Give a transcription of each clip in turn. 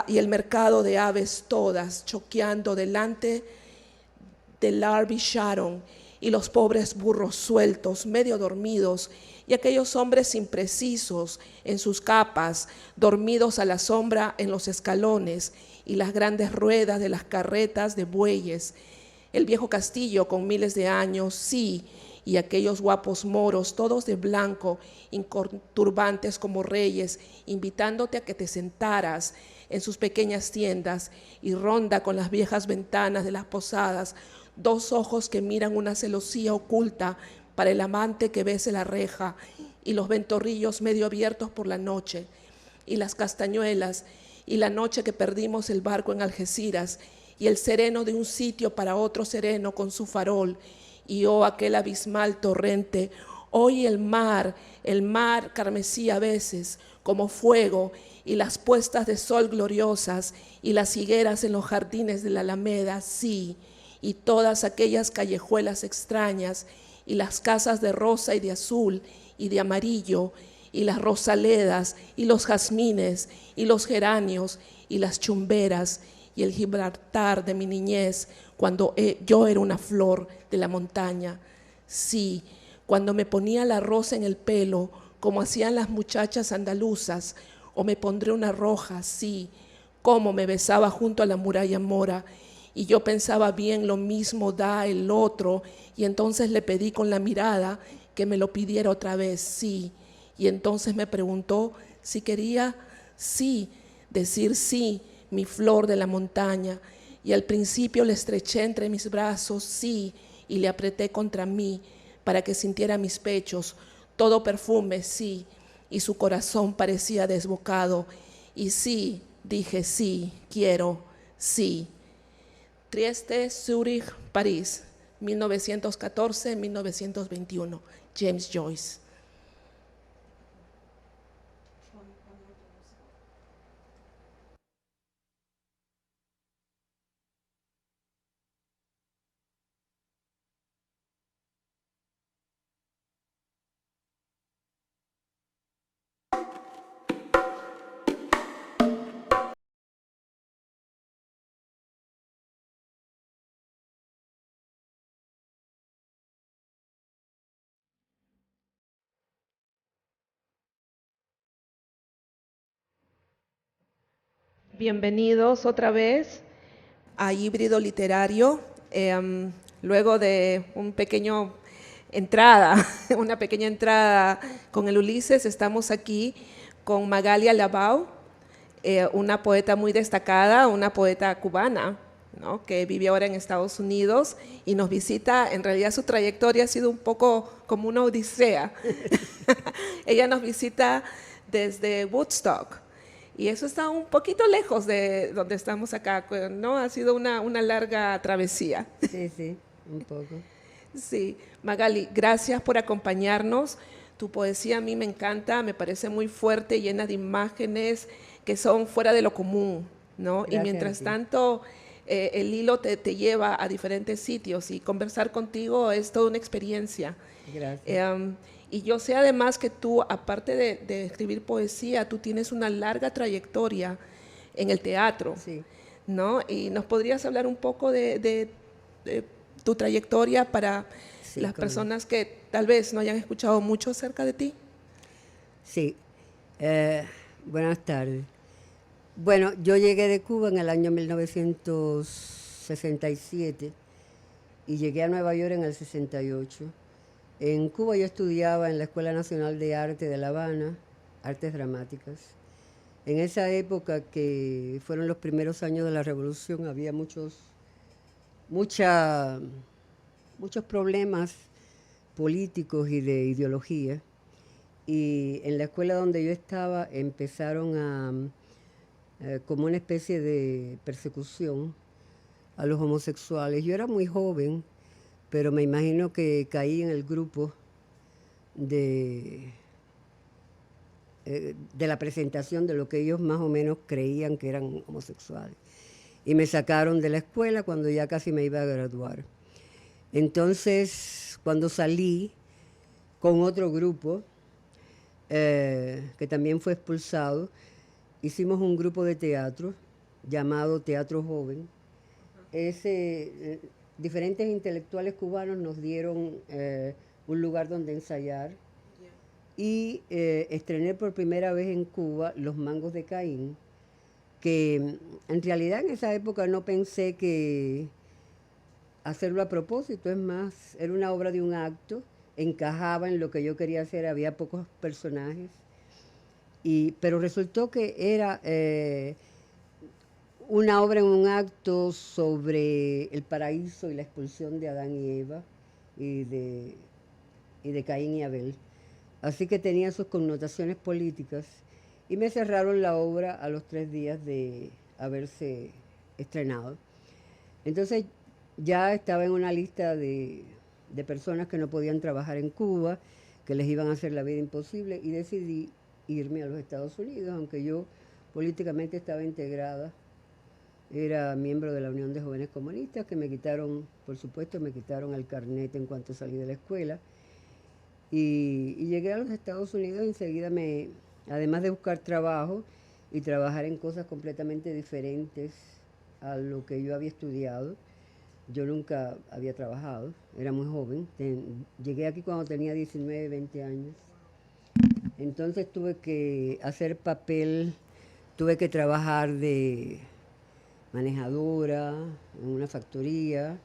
y el mercado de aves todas choqueando delante del Larby Sharon, y los pobres burros sueltos, medio dormidos, y aquellos hombres imprecisos en sus capas, dormidos a la sombra en los escalones, y las grandes ruedas de las carretas de bueyes, el viejo castillo con miles de años, sí, y aquellos guapos moros, todos de blanco, inconturbantes como reyes, invitándote a que te sentaras en sus pequeñas tiendas, y ronda con las viejas ventanas de las posadas, dos ojos que miran una celosía oculta para el amante que bese la reja, y los ventorrillos medio abiertos por la noche, y las castañuelas, y la noche que perdimos el barco en Algeciras, y el sereno de un sitio para otro sereno con su farol, y oh aquel abismal torrente, hoy el mar carmesí a veces, como fuego, y las puestas de sol gloriosas, y las higueras en los jardines de la Alameda, sí, y todas aquellas callejuelas extrañas, y las casas de rosa y de azul y de amarillo, y las rosaledas, y los jazmines, y los geranios, y las chumberas, y el Gibraltar de mi niñez, cuando yo era una flor de la montaña. Sí, cuando me ponía la rosa en el pelo, como hacían las muchachas andaluzas, o me pondré una roja, sí, como me besaba junto a la muralla mora, y yo pensaba bien lo mismo da el otro, y entonces le pedí con la mirada que me lo pidiera otra vez, sí, y entonces me preguntó si quería, sí, decir sí, mi flor de la montaña, y al principio le estreché entre mis brazos, sí, y le apreté contra mí para que sintiera mis pechos, todo perfume, sí, y su corazón parecía desbocado, y sí, dije sí, quiero, sí. Trieste, Zúrich, París, 1914-1921, James Joyce. Bienvenidos otra vez a Híbrido Literario. Luego de una pequeña entrada con el Ulises, estamos aquí con Magalia Labau, una poeta muy destacada, una poeta cubana, ¿no?, que vive ahora en Estados Unidos y nos visita. En realidad su trayectoria ha sido un poco como una odisea. Ella nos visita desde Woodstock, y eso está un poquito lejos de donde estamos acá, ¿no? Ha sido una larga travesía. Sí, sí, un poco. Sí, Magali, gracias por acompañarnos. Tu poesía a mí me encanta, me parece muy fuerte, llena de imágenes que son fuera de lo común, ¿no? Gracias Y mientras a ti. tanto, el hilo te lleva a diferentes sitios, y conversar contigo es toda una experiencia. Gracias. Y yo sé además que tú, aparte de escribir poesía, tú tienes una larga trayectoria en el teatro, Sí, ¿no? Y nos podrías hablar un poco de tu trayectoria para sí, las cómo no. personas que tal vez no hayan escuchado mucho acerca de ti. Sí, eh, buenas tardes. Bueno, yo llegué de Cuba en el año 1967 y llegué a Nueva York en el 68. En Cuba yo estudiaba en la Escuela Nacional de Arte de La Habana, Artes Dramáticas. En esa época, que fueron los primeros años de la Revolución, había mucha, muchos problemas políticos y de ideología. Y en la escuela donde yo estaba empezaron como una especie de persecución a los homosexuales. Yo era muy joven, pero me imagino que caí en el grupo de, de la presentación de lo que ellos más o menos creían que eran homosexuales. Y me sacaron de la escuela cuando ya casi me iba a graduar. Entonces, cuando salí con otro grupo, que también fue expulsado, hicimos un grupo de teatro llamado Teatro Joven. Diferentes intelectuales cubanos nos dieron un lugar donde ensayar y estrené por primera vez en Cuba Los Mangos de Caín, que en realidad en esa época no pensé que hacerlo a propósito, es más, era una obra de un acto, encajaba en lo que yo quería hacer, había pocos personajes, pero resultó que era una obra en un acto sobre el paraíso y la expulsión de Adán y Eva y de Caín y Abel. Así que tenía sus connotaciones políticas y me cerraron la obra a los 3 días de haberse estrenado. Entonces ya estaba en una lista de personas que no podían trabajar en Cuba, que les iban a hacer la vida imposible, y decidí irme a los Estados Unidos, aunque yo políticamente estaba integrada. Era miembro de la Unión de Jóvenes Comunistas, que me quitaron, por supuesto, me quitaron el carnet en cuanto salí de la escuela. Y llegué a los Estados Unidos y enseguida además de buscar trabajo y trabajar en cosas completamente diferentes a lo que yo había estudiado, yo nunca había trabajado, era muy joven. Llegué aquí cuando tenía 19, 20 años. Entonces tuve que hacer papel, tuve que trabajar de manejadora en una factoría.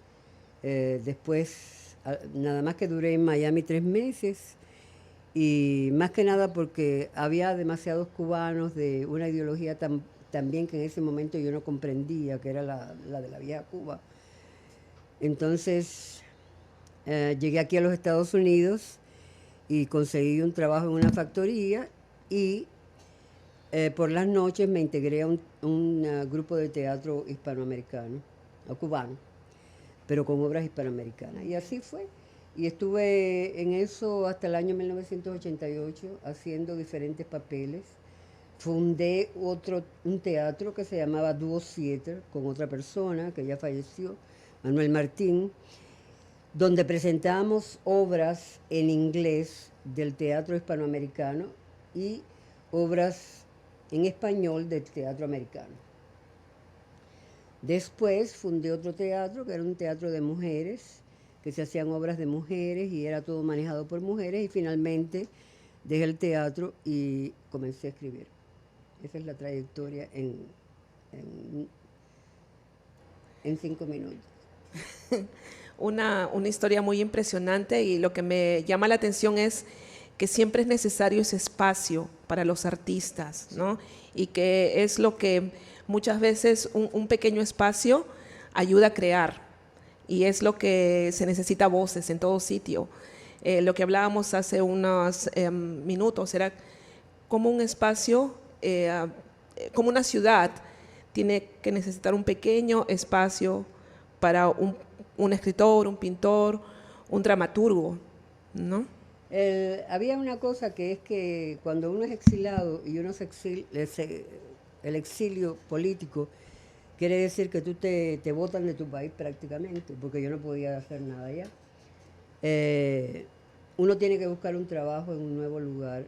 Después, nada más que duré en Miami 3 meses, y más que nada porque había demasiados cubanos de una ideología también que en ese momento yo no comprendía, que era la de la vieja Cuba. Entonces llegué aquí a los Estados Unidos y conseguí un trabajo en una factoría y por las noches me integré a un grupo de teatro hispanoamericano, o cubano, pero con obras hispanoamericanas. Y así fue. Y estuve en eso hasta el año 1988 haciendo diferentes papeles. Fundé un teatro que se llamaba Duo Theater con otra persona que ya falleció, Manuel Martín, donde presentábamos obras en inglés del teatro hispanoamericano y obras en español del teatro americano. Después fundé otro teatro, que era un teatro de mujeres, que se hacían obras de mujeres y era todo manejado por mujeres, y finalmente dejé el teatro y comencé a escribir. Esa es la trayectoria en 5 minutos. Una historia muy impresionante, y lo que me llama la atención es que siempre es necesario ese espacio para los artistas, ¿no? Y que es lo que muchas veces un pequeño espacio ayuda a crear, y es lo que se necesita, voces en todo sitio. Lo que hablábamos hace unos minutos era como un espacio, como una ciudad, tiene que necesitar un pequeño espacio para un escritor, un pintor, un dramaturgo, ¿no? Había una cosa que es que cuando uno es exilado y uno el exilio político quiere decir que tú te botan de tu país prácticamente, porque yo no podía hacer nada allá. Uno tiene que buscar un trabajo en un nuevo lugar.